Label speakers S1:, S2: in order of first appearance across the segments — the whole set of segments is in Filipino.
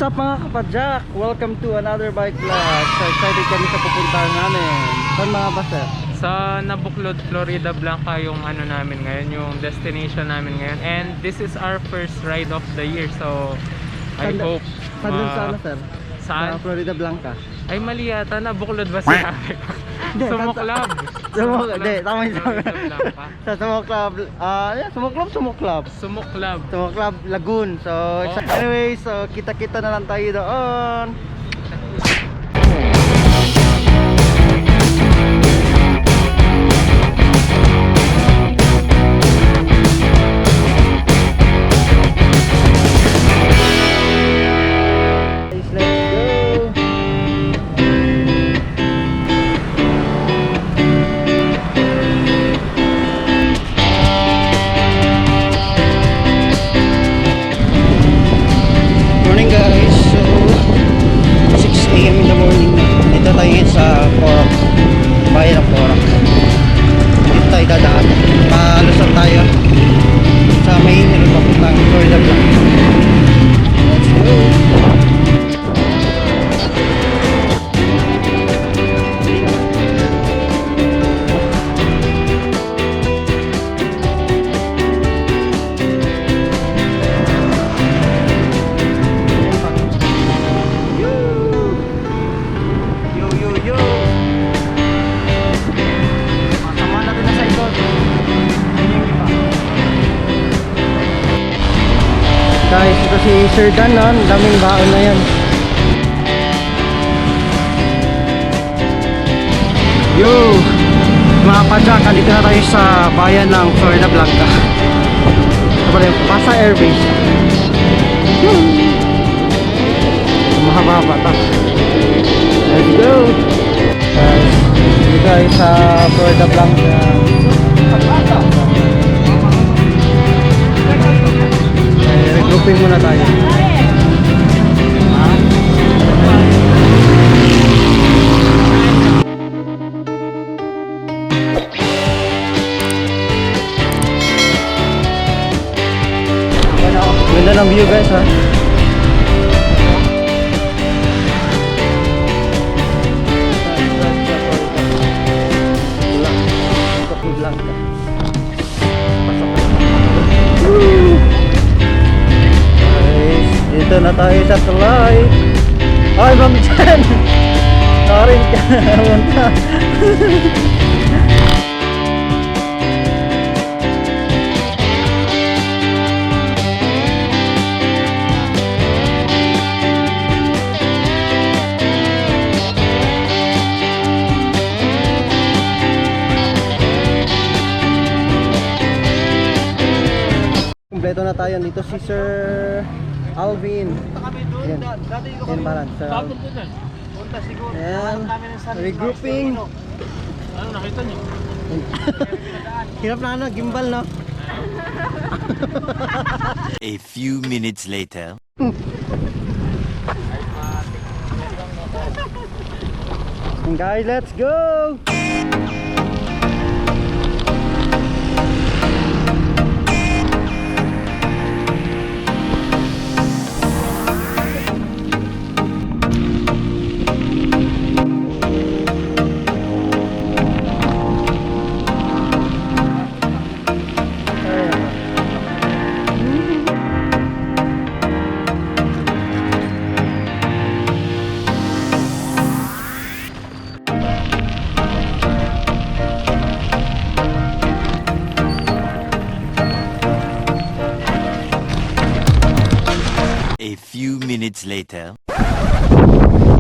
S1: What's up mga kapadyak? Welcome to another bike vlog. So excited kami sa pupuntahan namin. Saan mga basta?
S2: Sa Nabuklod, Florida Blanca yung ano namin ngayon, yung destination namin ngayon. And this is our first ride of the year. So I hope
S1: Saan dun sa ano sir?
S2: Saan?
S1: Sa Florida Blanca.
S2: Ay mali yata, Nabuklod ba sinabi ko? Sumuclab.
S1: Hindi, tama yung
S2: Florida Blanca.
S1: sa Sumuclab. Sumuclab. Sumuclab Lagoon. So anyway, so kita-kita na lang tayo doon. Guys, ito si Sir Dan, no? Daming baon na yan. Yo! Mga padyak, andito na tayo sa bayan ng Florida Blanca. Ito pala yung Pasa Airbase. Mahaba-haba ito. Let's go! Guys, dito tayo sa Florida Blanca. Regrouping muna tayo. Ganda ng view guys ha. Dito na tayo sa tulay. Ay, Ma'am Jen! Narin ka naman na. Kompleto na tayo. Dito si Sir Alvin. Yan. Yan paran. Ayan. Regrouping.
S2: Ano nakita niyo?
S1: Hirap na ano, gimbal no?
S3: A few minutes later.
S1: And guys, let's go!
S3: A few minutes later.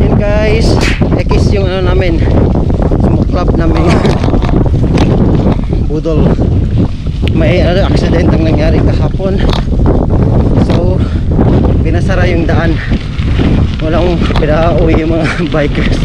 S1: Yan guys, X yung ano namin, Sumuclab namin. Budol. May accident ang nangyari kahapon. So, pinasara yung daan. Walang pinauwi yung mga bikers.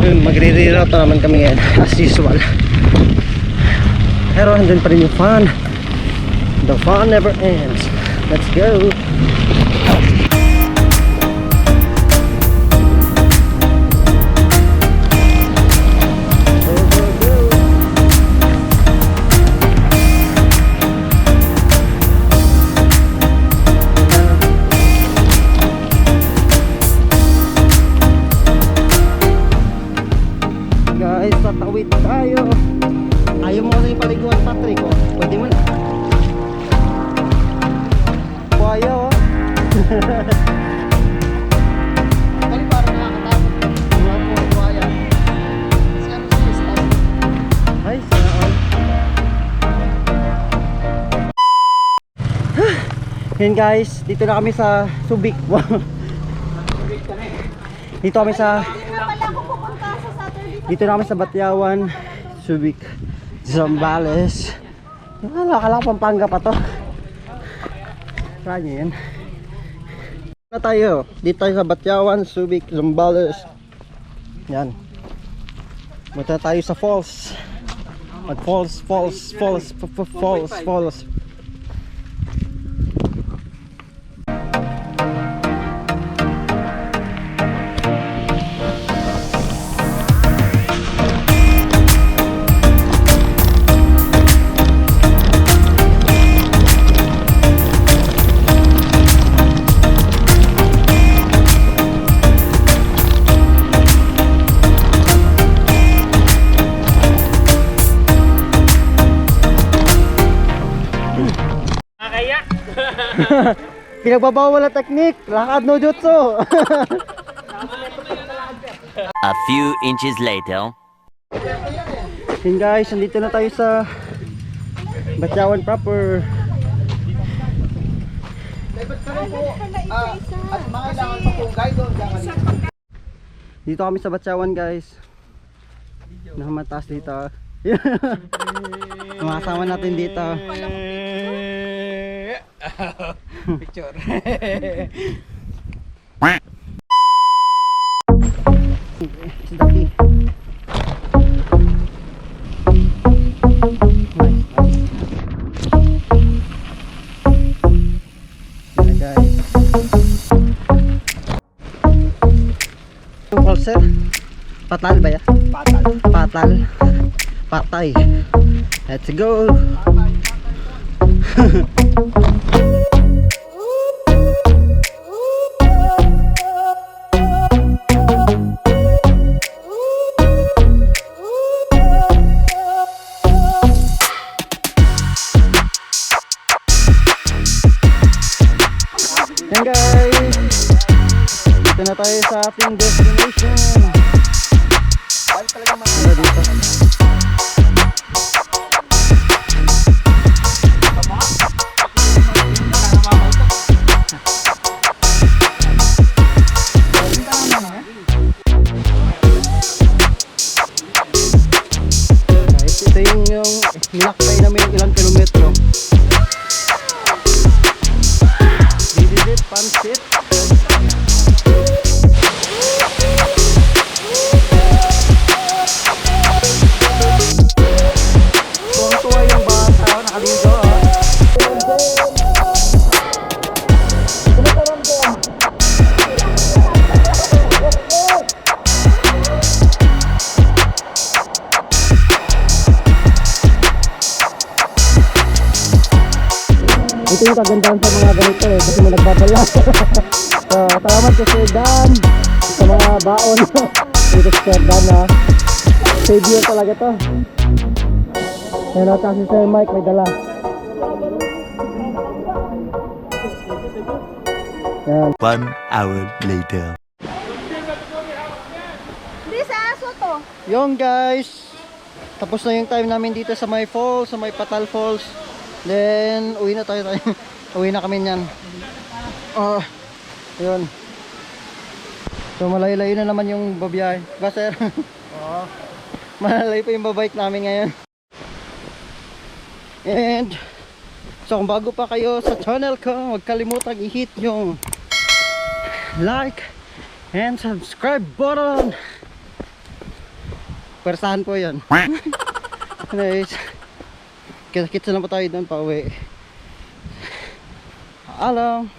S1: Magre-reroute naman kami ngayon as usual. Pero andun pa rin yung fun. The fun never ends. Let's go! Tawid tayo. Ayaw mo kasi paliguan, Patrick, oh. Pwede mo na. Buhaya, oh. Kali parang nakakatakot. Mga po, buhaya. Kasi ano siya, stop. Ay, sana all. Yan guys, dito na kami sa Subic. Dito kami sa Batiawan, Subic, Zambales. Akala ko Pampanga pa to. Try nyo yan. Na tayo, dito tayo sa Batiawan, Subic, Zambales. Yan. Punta tayo sa falls. Mag falls. Pinagbabawal na technique, lakad no jutsu.
S3: A few inches later.
S1: Yun guys, nandito na tayo sa Batiawan proper. Dito kami sa Batiawan guys. Nakamataas dito. Mga kasama natin dito.
S2: Picture.
S1: Daki. Nice. Guys. Pulser. Patal ba ya? Patal. Patay. Let's go. Yan guys, dito na tayo sa ating destination. Ano dito? Guys, ito yung nilakbay namin ilang kilometro. Pansit. Tuwang-tuwa yung bata, nakaligo ha. Ito yung kagandahan sa mga ganito eh, kasi may nagbabala. Salamat kay Sir Dan sa mga baon. Dito si Sir Dan ha. Save you talaga to. Yan at si Sir Mike may dala. Yan.
S3: 1 hour later.
S4: Hindi sa aso to.
S1: Yung guys, tapos na yung time namin dito sa may falls, sa may Patal Falls. Then, uwi na tayo. Uwi na kami niyan. Yun. So, malayo-layo na naman yung babiyahe. Ba, sir? Oo. Malayo pa yung babike namin ngayon. And, so kung bago pa kayo sa channel ko, huwag kalimutang i-hit yung like and subscribe button. Persahan po yun. Anyways, kita-kits na lang po tayo doon pa uwi. Alam.